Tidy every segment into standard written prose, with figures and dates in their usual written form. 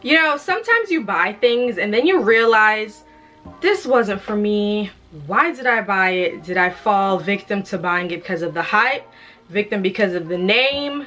You know, sometimes you buy things and then you realize this wasn't for me. Why did I buy it? Did I fall victim to buying it because of the hype, victim because of the name,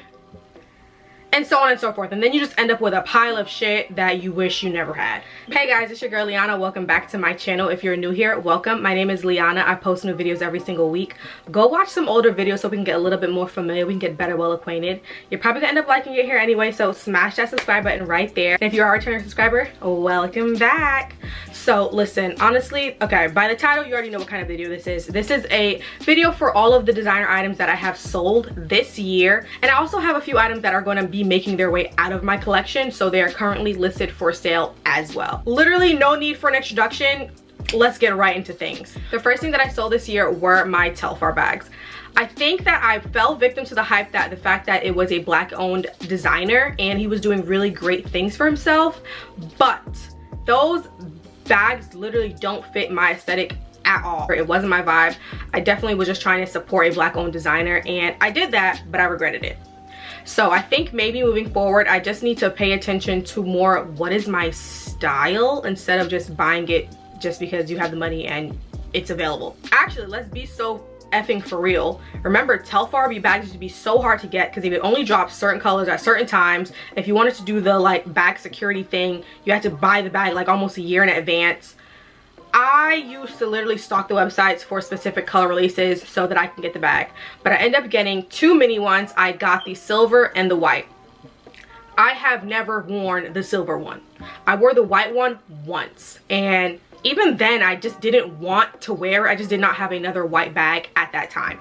and so on and so forth? And then you just end up with a pile of shit that you wish you never had. Hey guys, it's your girl Liana. Welcome back to my channel. If you're new here, welcome. My name is Liana. I post new videos every single week. Go watch some older videos so we can get a little bit more familiar. We can get better well acquainted. You're probably gonna end up liking it here anyway, so smash that subscribe button right there. And if you are a returning subscriber, welcome back. So listen, honestly, okay, by the title you already know what kind of video this is. This is a video for all of the designer items that I have sold this year, and I also have a few items that are going to be making their way out of my collection, so they are currently listed for sale as well. Literally no need for an introduction. Let's get right into things. The first thing that I sold this year were my Telfar bags. I think that I fell victim to the hype, that the fact that it was a black owned designer and he was doing really great things for himself, but those bags literally don't fit my aesthetic at all. It wasn't my vibe. I definitely was just trying to support a black owned designer, and I did that, but I regretted it. So I think maybe moving forward, I just need to pay attention to more what is my style instead of just buying it just because you have the money and it's available. Actually, let's be so effing for real. Remember, Telfar bags used to be so hard to get because they would only drop certain colors at certain times. If you wanted to do the like bag security thing, you had to buy the bag like almost a year in advance. I used to literally stalk the websites for specific color releases so that I can get the bag, but I ended up getting two mini ones. I got the silver and the white. I have never worn the silver one. I wore the white one once, and even then I just didn't want to wear it. I just did not have another white bag at that time,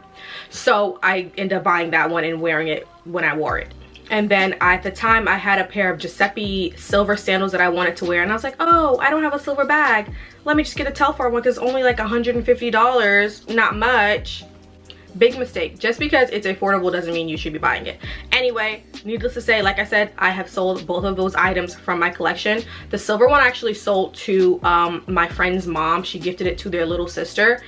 so I ended up buying that one and wearing it when I wore it. And then at the time I had a pair of Giuseppe silver sandals that I wanted to wear, and I was like, oh, I don't have a silver bag, let me just get a Telfar one because it's only like $150, not much. Big mistake. Just because it's affordable doesn't mean you should be buying it. Anyway, needless to say, like I said, I have sold both of those items from my collection. The silver one I actually sold to my friend's mom. She gifted it to their little sister.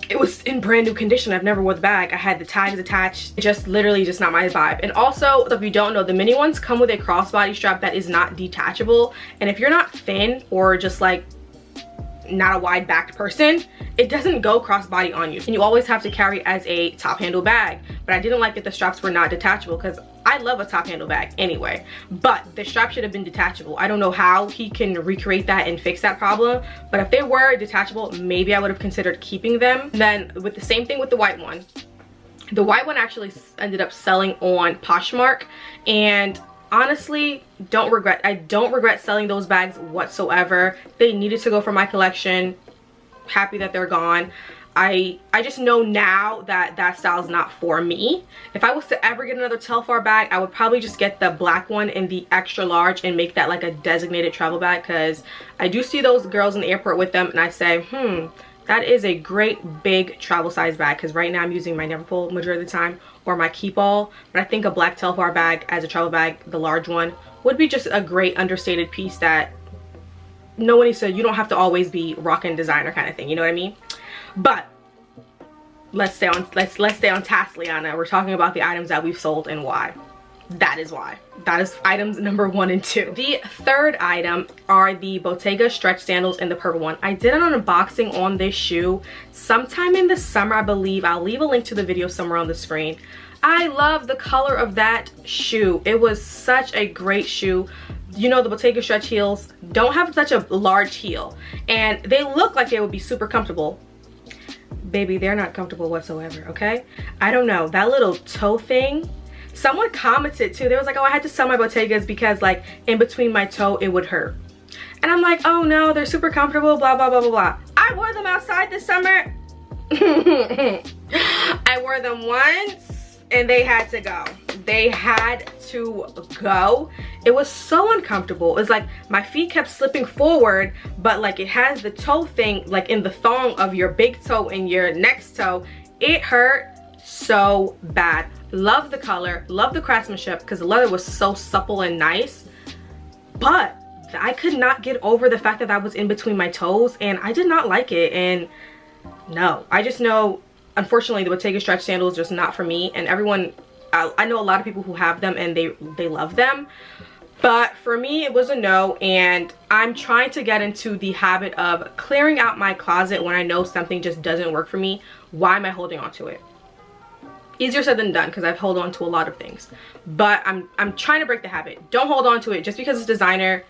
It was in brand new condition. I've never wore the bag. I had the tags attached. Just literally just not my vibe. And also, if you don't know, the mini ones come with a crossbody strap that is not detachable. And if you're not thin or just like not a wide backed person, it doesn't go crossbody on you, and you always have to carry it as a top handle bag. But I didn't like that the straps were not detachable because I love a top handle bag anyway, but the strap should have been detachable. I don't know how he can recreate that and fix that problem, but if they were detachable, maybe I would have considered keeping them. Then with the same thing with the white one. The white one actually ended up selling on Poshmark, and honestly, I don't regret selling those bags whatsoever. They needed to go from my collection. Happy that they're gone. I just know now that that style is not for me. If I was to ever get another Telfar bag, I would probably just get the black one in the extra large and make that like a designated travel bag, because I do see those girls in the airport with them and I say, that is a great big travel size bag, because right now I'm using my Neverfull majority of the time or my Keep All, but I think a black Telfar bag as a travel bag, the large one, would be just a great understated piece that no one needs to, you don't have to always be rocking designer kind of thing, you know what I mean? But let's stay on task, Liana. We're talking about the items that we've sold and why. That is why. That is items number 1 and 2. The third item are the Bottega stretch sandals in the purple one. I did an unboxing on this shoe sometime in the summer, I believe. I'll leave a link to the video somewhere on the screen. I love the color of that shoe. It was such a great shoe. You know, the Bottega stretch heels don't have such a large heel, and they look like they would be super comfortable. Baby, they're not comfortable whatsoever, okay? I don't know, that little toe thing, someone commented too. They was like, oh, I had to sell my Bottegas because like in between my toe it would hurt. And I'm like, oh no, they're super comfortable, blah blah blah blah blah. I wore them outside this summer. I wore them once and they had to go. They had to go. It was so uncomfortable. It's like my feet kept slipping forward, but like it has the toe thing like in the thong of your big toe and your next toe. It hurt so bad. Love the color, love the craftsmanship because the leather was so supple and nice, but I could not get over the fact that that was in between my toes, and I did not like it. And no, I just know, unfortunately, the Bottega stretch sandal is just not for me. And everyone, I know a lot of people who have them and they love them. But for me, it was a no, and I'm trying to get into the habit of clearing out my closet when I know something just doesn't work for me. Why am I holding on to it? Easier said than done, because I've held on to a lot of things. But I'm trying to break the habit. Don't hold on to it just because it's designer.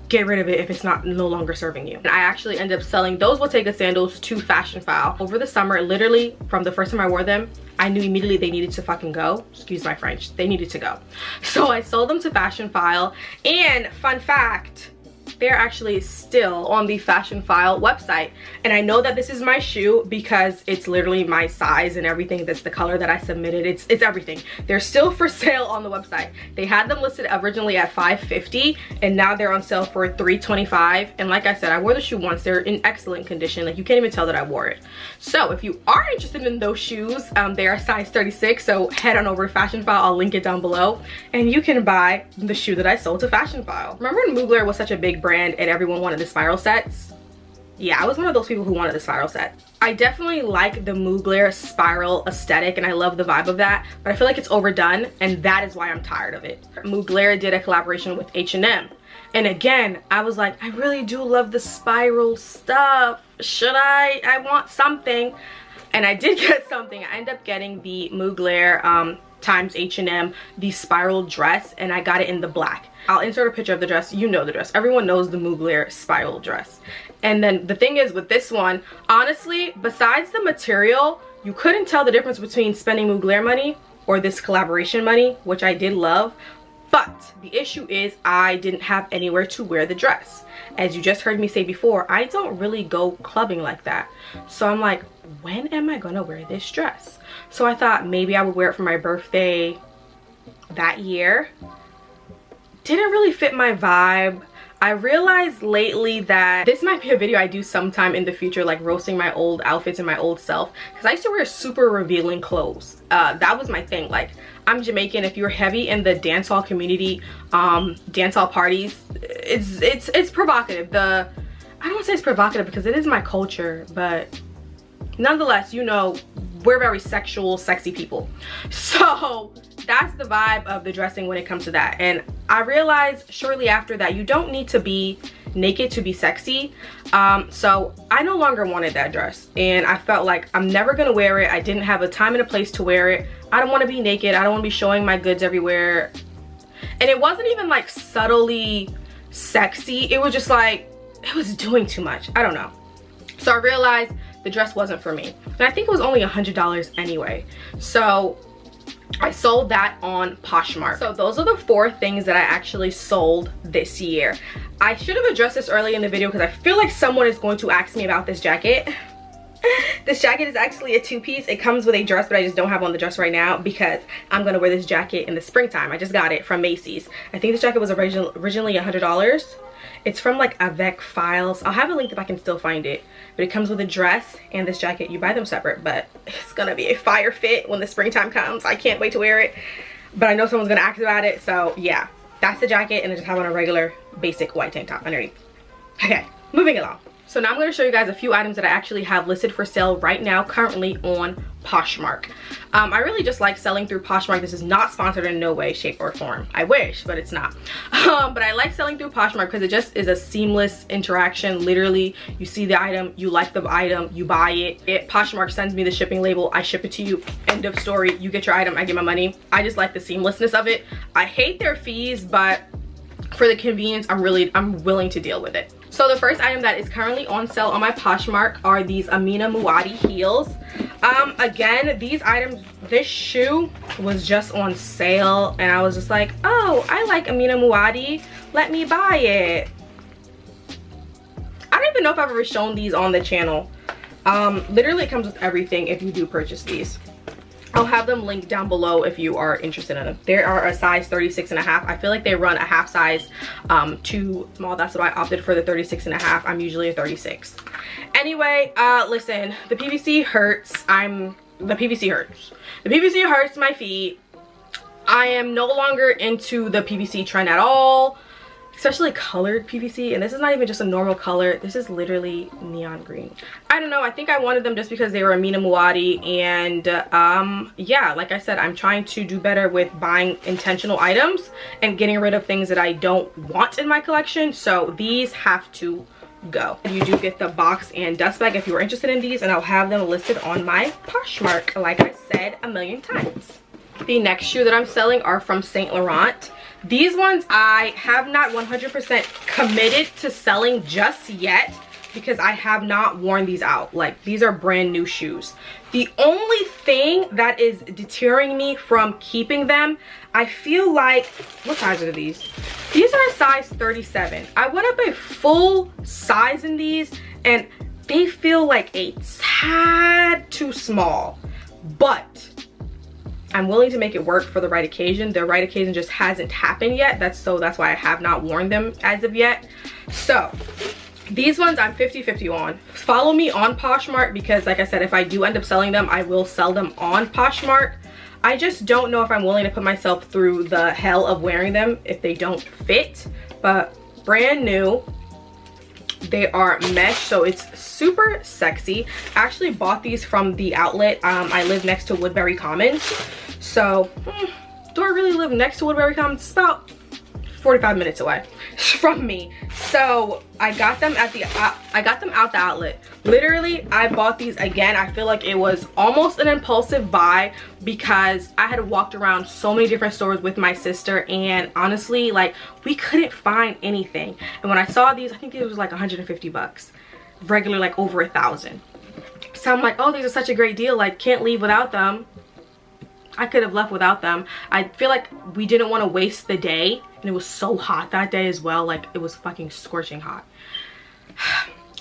Get rid of it if it's no longer serving you. And I actually ended up selling those Bottega sandals to Fashionphile over the summer. Literally, from the first time I wore them, I knew immediately they needed to fucking go. Excuse my French. They needed to go. So I sold them to Fashionphile. And fun fact, they're actually still on the Fashionphile website. And I know that this is my shoe because it's literally my size and everything. That's the color that I submitted. It's everything. They're still for sale on the website. They had them listed originally at $550 and now they're on sale for $325. And like I said, I wore the shoe once. They're in excellent condition. Like, you can't even tell that I wore it. So if you are interested in those shoes, they are size 36. So head on over to Fashionphile. I'll link it down below and you can buy the shoe that I sold to Fashionphile. Remember when Mugler was such a big brand and everyone wanted the spiral sets? Yeah, I was one of those people who wanted the spiral set. I definitely like the Mugler spiral aesthetic and I love the vibe of that, but I feel like it's overdone and that is why I'm tired of it. Mugler did a collaboration with H&M. And again, I was like, I really do love the spiral stuff. Should I want something. And I did get something. I ended up getting the Mugler times H&M, the spiral dress, and I got it in the black. I'll insert a picture of the dress. You know the dress. Everyone knows the Mugler spiral dress. And then the thing is with this one, honestly, besides the material, you couldn't tell the difference between spending Mugler money or this collaboration money, which I did love. But the issue is I didn't have anywhere to wear the dress. As you just heard me say before, I don't really go clubbing like that. So I'm like, when am I gonna wear this dress? So I thought maybe I would wear it for my birthday that year. Didn't really fit my vibe. I realized lately that this might be a video I do sometime in the future, like roasting my old outfits and my old self, because I used to wear super revealing clothes. That was my thing. Like, I'm Jamaican. If you're heavy in the dancehall community, dancehall parties, it's provocative. I don't want to say it's provocative because it is my culture, but nonetheless, you know, we're very sexual, sexy people. So that's the vibe of the dressing when it comes to that. And I realized shortly after that you don't need to be naked to be sexy. So I no longer wanted that dress and I felt like I'm never gonna wear it. I didn't have a time and a place to wear it. I don't want to be naked. I don't want to be showing my goods everywhere. And it wasn't even like subtly sexy. It was just like, it was doing too much. I don't know. So I realized the dress wasn't for me. And I think it was only $100 anyway. So I sold that on Poshmark. So those are the 4 things that I actually sold this year. I should have addressed this early in the video because I feel like someone is going to ask me about this jacket. This jacket is actually a 2-piece. It comes with a dress, but I just don't have on the dress right now because I'm going to wear this jacket in the springtime. I just got it from Macy's. I think this jacket was originally $100. It's from like Avec Files. I'll have a link if I can still find it. But it comes with a dress and this jacket. You buy them separate, but it's going to be a fire fit when the springtime comes. I can't wait to wear it. But I know someone's going to ask about it. So yeah, that's the jacket. And I just have on a regular basic white tank top underneath. Okay, moving along. So now I'm going to show you guys a few items that I actually have listed for sale right now currently on Poshmark. I really just like selling through Poshmark. This is not sponsored in no way, shape, or form. I wish, but it's not. But I like selling through Poshmark because it just is a seamless interaction. Literally, you see the item, you like the item, you buy it. Poshmark sends me the shipping label, I ship it to you. End of story. You get your item, I get my money. I just like the seamlessness of it. I hate their fees, but for the convenience, I'm willing to deal with it. So the first item that is currently on sale on my Poshmark are these Amina Muadi Heels. Again, these items, this shoe was just on sale and I was just like, oh, I like Amina Muadi, let me buy it. I don't even know if I've ever shown these on the channel. Literally it comes with everything if you do purchase these. I'll have them linked down below if you are interested in them. They are a size 36.5. I feel like they run a half size too small. That's why I opted for the 36.5. I'm usually a 36. Anyway, listen, the PVC hurts. The PVC hurts. The PVC hurts my feet. I am no longer into the PVC trend at all. especially colored PVC, and this is not even just a normal color. This is literally neon green. I don't know, I think I wanted them just because they were Amina Muadi, and yeah, like I said, I'm trying to do better with buying intentional items and getting rid of things that I don't want in my collection, so these have to go. You do get the box and dust bag if you are interested in these, and I'll have them listed on my Poshmark, like I said a million times. The next shoe that I'm selling are from Saint Laurent. These ones I have not 100% committed to selling just yet because I have not worn these out. Like, these are brand new shoes. The only thing that is deterring me from keeping them, I feel like, what size are these? These are a size 37. I went up a full size in these and they feel like a tad too small, but I'm willing to make it work for the right occasion. The right occasion just hasn't happened yet. That's why I have not worn them as of yet. So these ones I'm 50-50 on. Follow me on Poshmark because, like I said, if I do end up selling them, I will sell them on Poshmark. I just don't know if I'm willing to put myself through the hell of wearing them if they don't fit. But brand new. They are mesh, so it's super sexy. I actually bought these from the outlet. I live next to Woodbury Commons. So, do I really live next to Woodbury Commons? It's about 45 minutes away from me. So I got them at the out the outlet. Literally, I bought these again. I feel like it was almost an impulsive buy because I had walked around so many different stores with my sister, and honestly, like, we couldn't find anything. And when I saw these, I think it was like 150 bucks. Regular, like over 1,000. So I'm like, oh, these are such a great deal. Like, can't leave without them. I could have left without them. I feel like we didn't want to waste the day, and it was so hot that day as well. Like, it was fucking scorching hot.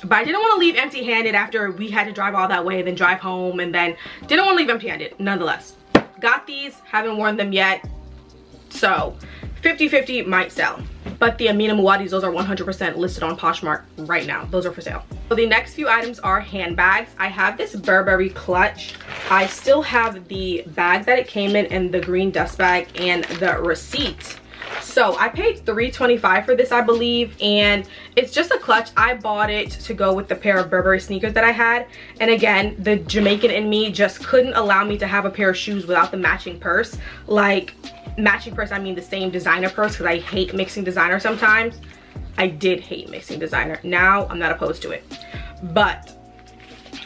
But I didn't want to leave empty-handed after we had to drive all that way, then drive home, and then didn't want to leave empty-handed nonetheless. Got these, haven't worn them yet, so 50-50 might sell. But the Amina Muaddis, those are 100% listed on Poshmark right now. Those are for sale. So the next few items are handbags. I have this Burberry Clutch. I still have the bag that it came in and the green dust bag and the receipt. So I paid $3.25 for this, I believe, and it's just a clutch. I bought it to go with the pair of Burberry sneakers that I had, and again, the Jamaican in me just couldn't allow me to have a pair of shoes without the matching purse. Like, matching purse, I mean the same designer purse, because I hate mixing designer sometimes. I did hate mixing designer. Now I'm not opposed to it, but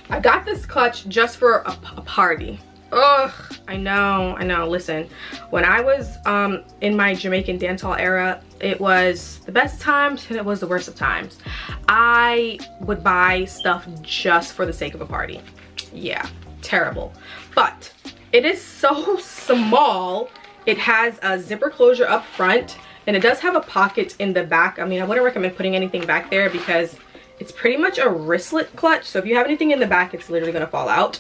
I got this clutch just for a party. Ugh, I know. Listen, when I was in my Jamaican dancehall era, it was the best of times and it was the worst of times. I would buy stuff just for the sake of a party. Yeah, terrible. But it is so small. It has a zipper closure up front, and it does have a pocket in the back. I mean, I wouldn't recommend putting anything back there because it's pretty much a wristlet clutch. So if you have anything in the back, it's literally gonna fall out.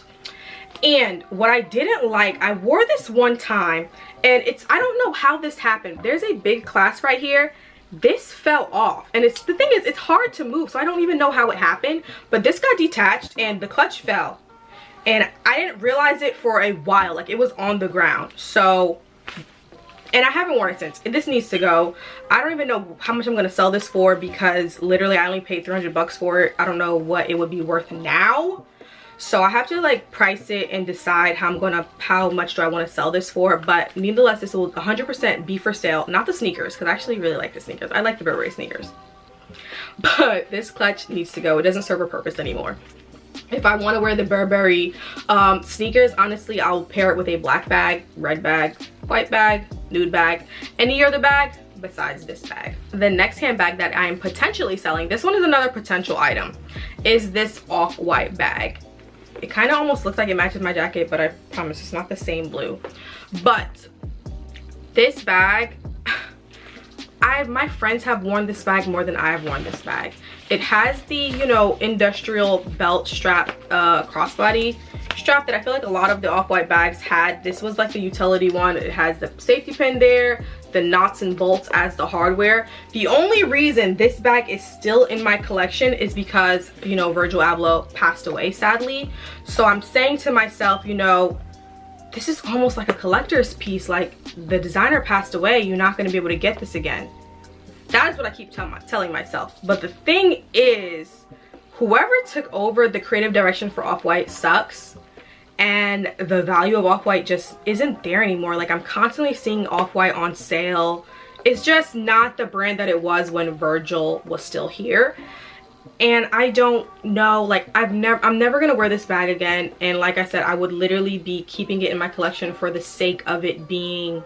And what I didn't like, I wore this one time, and I don't know how this happened. There's a big clasp right here. This fell off, and the thing is, it's hard to move, so I don't even know how it happened, but this got detached and the clutch fell. And I didn't realize it for a while, like it was on the ground. So, and I haven't worn it since. This needs to go. I don't even know how much I'm gonna sell this for because literally I only paid 300 bucks for it. I don't know what it would be worth now. So I have to like price it and decide how much do I want to sell this for. But nevertheless, this will 100% be for sale. Not the sneakers, because I actually really like the sneakers. I like the Burberry sneakers. But this clutch needs to go. It doesn't serve a purpose anymore. If I want to wear the Burberry sneakers, honestly, I'll pair it with a black bag, red bag, white bag, nude bag, any other bag besides this bag. The next handbag that I am potentially selling, this one is another potential item, is this OffWhite bag. It kind of almost looks like it matches my jacket, but I promise it's not the same blue. But this bag, my friends have worn this bag more than I have worn this bag. It has the, you know, industrial belt strap, crossbody strap that I feel like a lot of the OffWhite bags had. This was like the utility one. It has the safety pin there, the knots and bolts as the hardware. The only reason this bag is still in my collection is because, you know, Virgil Abloh passed away, sadly. So I'm saying to myself, you know, this is almost like a collector's piece. Like, the designer passed away, you're not going to be able to get this again. That's what I keep telling myself. But the thing is, whoever took over the creative direction for OffWhite sucks. And the value of OffWhite just isn't there anymore. Like, I'm constantly seeing OffWhite on sale. It's just not the brand that it was when Virgil was still here. And I don't know, like, I'm never gonna wear this bag again. And like I said, I would literally be keeping it in my collection for the sake of it being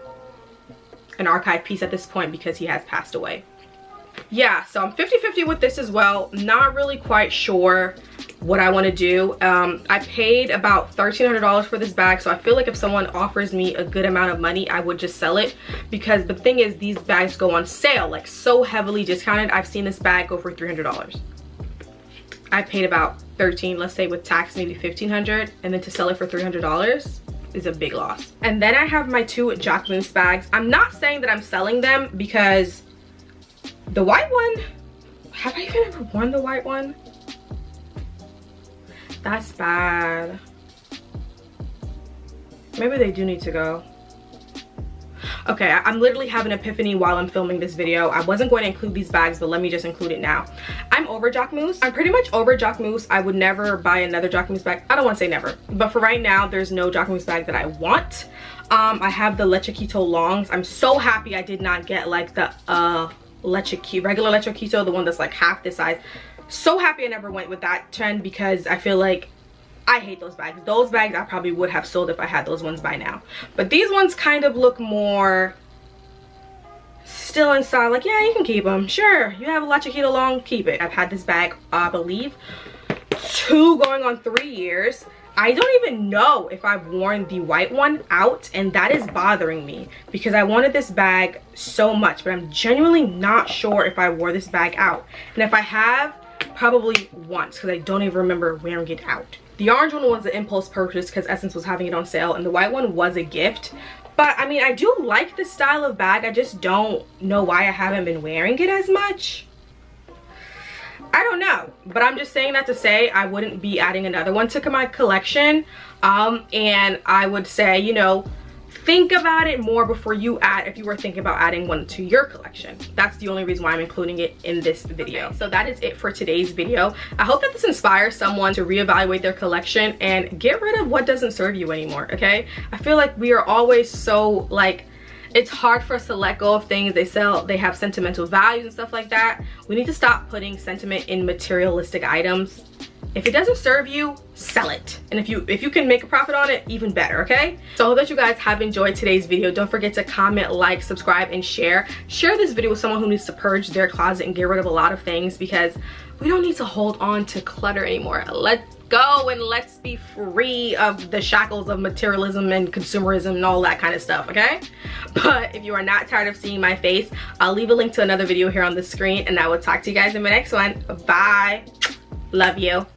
an archive piece at this point, because he has passed away. Yeah, so I'm 50-50 with this as well. Not really quite sure what I want to do. I paid about $1,300 for this bag, so I feel like if someone offers me a good amount of money, I would just sell it, because the thing is, these bags go on sale like so heavily discounted. I've seen this bag go for $300. I paid about $13, let's say with tax maybe $1,500, and then to sell it for $300 is a big loss. And then I have my two Jacquemus bags. I'm not saying that I'm selling them, because the white one, have I even ever worn the white one? That's bad. Maybe they do need to go. Okay, I'm literally having an epiphany while I'm filming this video. I wasn't going to include these bags, but let me just include it now. I'm over Jacquemus. I'm pretty much over Jacquemus. I would never buy another Jacquemus bag. I don't want to say never, but for right now, there's no Jacquemus bag that I want. I have the Chiquito longs. I'm so happy I did not get like the regular Chiquito, the one that's like half this size. So happy I never went with that trend, because I feel like I hate those bags. Those bags I probably would have sold if I had those ones by now. But these ones kind of look more still in style. Like, yeah, you can keep them. Sure, you have a Chiquito long, keep it. I've had this bag, I believe, 2 going on 3 years. I don't even know if I've worn the white one out, and that is bothering me, because I wanted this bag so much, but I'm genuinely not sure if I wore this bag out. And if I have, probably once, because I don't even remember wearing it out. The orange one was an impulse purchase because Essence was having it on sale, and the white one was a gift. But I mean, I do like this style of bag. I just don't know why I haven't been wearing it as much. I don't know, but I'm just saying that to say I wouldn't be adding another one to my collection. And I would say, you know, think about it more before you add, if you were thinking about adding one to your collection. That's the only reason why I'm including it in this video. So that is it for today's video. I hope that this inspires someone to reevaluate their collection and get rid of what doesn't serve you anymore, okay? I feel like we are always so, like, it's hard for us to let go of things. They have sentimental values and stuff like that. We need to stop putting sentiment in materialistic items. If it doesn't serve you, sell it. And if you can make a profit on it, even better, okay? So I hope that you guys have enjoyed today's video. Don't forget to comment, like, subscribe, and share. Share this video with someone who needs to purge their closet and get rid of a lot of things, because we don't need to hold on to clutter anymore. Let's go and let's be free of the shackles of materialism and consumerism and all that kind of stuff, okay? But if you are not tired of seeing my face, I'll leave a link to another video here on the screen, and I will talk to you guys in my next one. Bye. Love you.